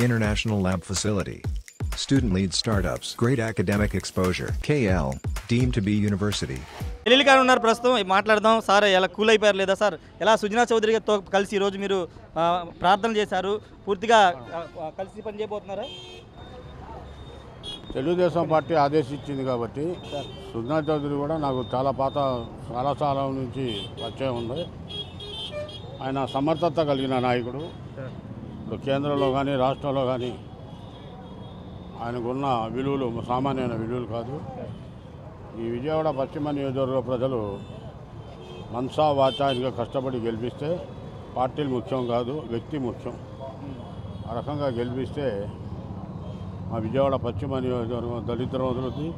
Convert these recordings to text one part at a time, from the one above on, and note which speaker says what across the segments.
Speaker 1: International lab facility. Student-led startups. Great academic exposure. KL, deemed to be university.
Speaker 2: Jaleel గారు ఉన్నారు ప్రస్తుతం మాట్లాడదాం. Sir ఎలా కూల్ అయిపోయారు లేదా సార్? ఎలా సుజనా చౌదరి గారితో కలిసి ఈరోజు మీరు ప్రార్థన చేశారు, పూర్తిగా కలిసి పని చేయబోతున్నారా?
Speaker 3: తెలుగుదేశం పార్టీ ఆదేశించింది కాబట్టి సుజనా చౌదరి కూడా నాకు చాలా చాలా నుంచి పరిచయం ఉంది. ఆయన సమర్థత కలిగిన నాయకుడు. ఇప్పుడు కేంద్రంలో కానీ రాష్ట్రంలో కానీ ఆయనకున్న విలువలు సామాన్యమైన విలువలు కాదు. ఈ విజయవాడ పశ్చిమ నియోజకవర్గ ప్రజలు మనసా వాచా ఆయనగా కష్టపడి గెలిపిస్తే పార్టీలు ముఖ్యం కాదు, వ్యక్తి ముఖ్యం. ఆ రకంగా గెలిపిస్తే మా విజయవాడ పశ్చిమ నియోజకవర్గం దళిత రోజులకి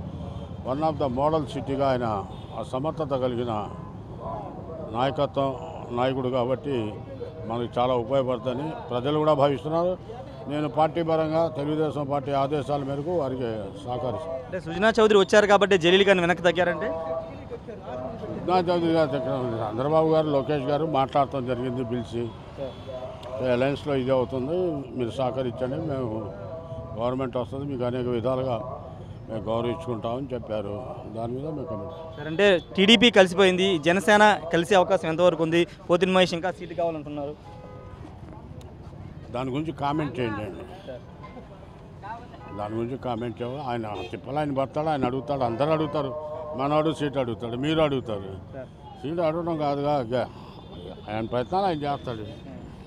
Speaker 3: వన్ ఆఫ్ ద మోడల్ సిటీగా ఆయన ఆ సమర్థత కలిగిన నాయకుడు కాబట్టి మనకు చాలా ఉపయోగపడుతుందని ప్రజలు కూడా భావిస్తున్నారు. నేను పార్టీ పరంగా తెలుగుదేశం పార్టీ ఆదేశాల మేరకు వారికి సహకరిస్తాను.
Speaker 2: అంటే సుజనా చౌదరి వచ్చారు కాబట్టి జలీల్ గారిని వెనక్కి తగ్గారంటే?
Speaker 3: సుజనా చౌదరి గారు చంద్రబాబు గారు, లోకేష్ గారు మాట్లాడటం జరిగింది పిలిచి, అలయన్స్లో ఇది అవుతుంది, మీరు సహకరించండి, మేము గవర్నమెంట్ వస్తుంది, మీకు అనేక విధాలుగా మేము గౌరవించుకుంటామని చెప్పారు. దాని మీద మేము కమిట్.
Speaker 2: సార్, అంటే టీడీపీ కలిసిపోయింది, జనసేన కలిసే అవకాశం ఎంతవరకు ఉంది? పోతిన్ మహేష్ ఇంకా సీటు కావాలంటున్నారు.
Speaker 3: దాని గురించి కామెంట్ చేయండి. దాని గురించి కామెంట్ చేయాలి. ఆయన తిప్పలు ఆయన పడతాడు, ఆయన అడుగుతాడు, అందరూ అడుగుతారు. మనవాడు సీట్ అడుగుతాడు, మీరు అడుగుతారు. సీటు అడగడం కాదుగా, ఆయన ప్రయత్నాలు ఆయన చేస్తాడు.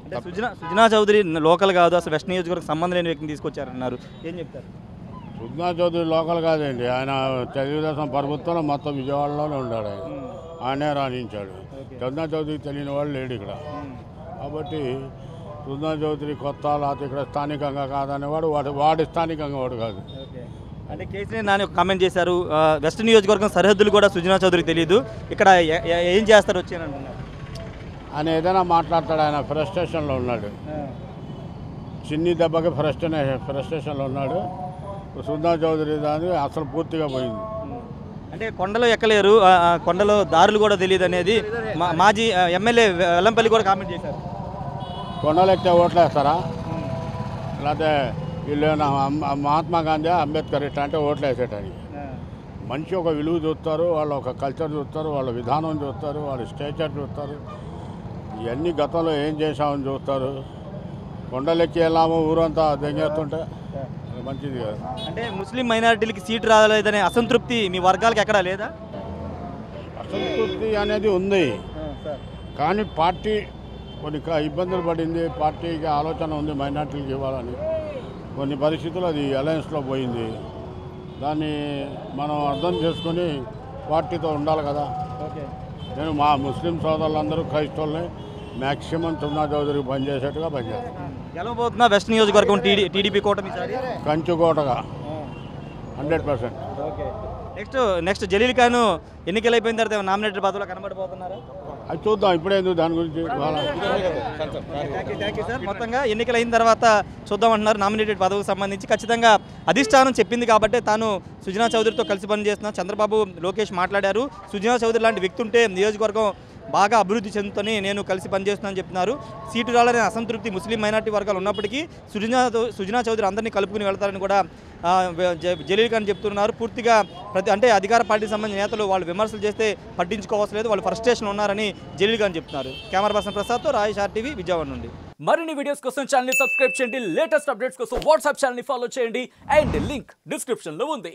Speaker 2: అంటే సుజనా చౌదరి లోకల్ కాదు, అసలు వెస్ట్ నియోజకవర్గం సంబంధం లేని వ్యక్తిని తీసుకొచ్చారన్నారు, ఏం చెప్తారు?
Speaker 3: సుజనా చౌదరి లోకల్ కాదండి, ఆయన తెలుగుదేశం ప్రభుత్వంలో మొత్తం విజయవాడలోనే ఉన్నాడు. ఆయనే రాణించాడు. సుజనా చౌదరికి తెలియని వాళ్ళు లేడు ఇక్కడ. కాబట్టి సుజనా చౌదరి కొత్త లేకపోతే ఇక్కడ స్థానికంగా కాదనేవాడు వాడి స్థానికంగా వాడు కాదు.
Speaker 2: అంటే కేసీఆర్ నాని ఒక కామెంట్ చేశారు, వెస్ట్ నియోజకవర్గం సరిహద్దులు కూడా సుజనా చౌదరికి తెలియదు, ఇక్కడ ఏం చేస్తారు వచ్చి అని అంటున్నారు.
Speaker 3: ఆయన ఏదైనా మాట్లాడతాడు, ఆయన ఫ్రస్ట్రేషన్లో ఉన్నాడు. చిన్ని దెబ్బకి ఫ్రస్ట్రేషన్లో ఉన్నాడు. సుజనా చౌదరి దాని అసలు పూర్తిగా పోయింది.
Speaker 2: అంటే కొండలో ఎక్కలేరు, కొండలో దారులు కూడా తెలియదు అనేది మాజీ ఎమ్మెల్యే వెల్లంపల్లి కూడా కామెంట్ చేశారు.
Speaker 3: కొండలు ఎక్కితే ఓట్లేస్తారా? లేకపోతే వీళ్ళు మహాత్మా గాంధీ, అంబేద్కర్ ఇట్లా అంటే ఓట్లు వేసేటానికి. మంచి ఒక విలువ చూస్తారు, వాళ్ళ ఒక కల్చర్ చూస్తారు, వాళ్ళ విధానం చూస్తారు, వాళ్ళ స్టేచర్ చూస్తారు. ఇవన్నీ గతంలో ఏం చేశామని చూస్తారు. కొండలెక్కి వెళ్ళాము ఊరంతా దెంగేస్తుంటే మంచిది కాదు.
Speaker 2: అంటే ముస్లిం మైనారిటీలకి సీటు రాలేదనే అసంతృప్తి మీ వర్గాలకు ఎక్కడా లేదా?
Speaker 3: అసంతృప్తి అనేది ఉంది, కానీ పార్టీ కొన్ని ఇబ్బందులు పడింది. పార్టీకి ఆలోచన ఉంది మైనార్టీలకు ఇవ్వాలని. కొన్ని పరిస్థితులు అది అలయన్స్లో పోయింది. దాన్ని మనం అర్థం చేసుకొని పార్టీతో ఉండాలి కదా. నేను మా ముస్లిం సోదరులందరూ క్రైస్తవుల్ని మ్యాక్సిమం సుజనా చౌదరికి పనిచేసేట్టుగా పనిచేస్తాను.
Speaker 2: గెలవబోతున్నా వెస్ట్ నియోజకవర్గం టీడీపీ కూటమి
Speaker 3: కంచుకోటగా 100%.
Speaker 2: నెక్స్ట్ జలీల్ ఖాన్ ఎన్నికలు అయిపోయిన తర్వాత నామినేటెడ్ పదవిలో కనబడబోతున్నారా?
Speaker 3: అది చూద్దాం, ఇప్పుడేందు దాని గురించి.
Speaker 2: మొత్తంగా ఎన్నికలు అయిన తర్వాత చూద్దామంటున్నారు. నామినేటెడ్ పదవికి సంబంధించి ఖచ్చితంగా అధిష్టానం చెప్పింది కాబట్టి తాను సుజనా చౌదరితో కలిసి పనిచేస్తున్నా. చంద్రబాబు, లోకేష్ మాట్లాడారు. సుజనా చౌదరి లాంటి వ్యక్తి ఉంటే నియోజకవర్గం బాగా అభివృద్ధి చెందుతని నేను కలిసి పనిచేస్తున్నానని చెప్తున్నారు. సీటు రాలని అసంతృప్తి ముస్లిం మైనార్టీ వర్గాలు ఉన్నప్పటికీ సుజనా చౌదరి అందరినీ కలుపుకుని వెళ్తారని కూడా జలీల్ ఖాన్ చెప్తున్నారు. పూర్తిగా అంటే అధికార పార్టీకి సంబంధించిన నేతలు వాళ్ళు విమర్శలు చేస్తే పట్టించుకోవాల్సిన లేదు, వాళ్ళు ఫ్రస్ట్రేషన్ ఉన్నారని జలీల్ ఖాన్ చెప్తున్నారు. Camera person ప్రసాద్తో Rayesh RTV Vijayawada నుండి.
Speaker 4: మరిన్ని వీడియోస్ కోసం ఛానల్ ని సబ్స్క్రైబ్ చేయండి, లేటెస్ట్ అప్డేట్స్ కోసం వాట్సాప్ ఛానల్ ని ఫాలో చేయండి, అండ్ లింక్ డిస్క్రిప్షన్ లో ఉంది.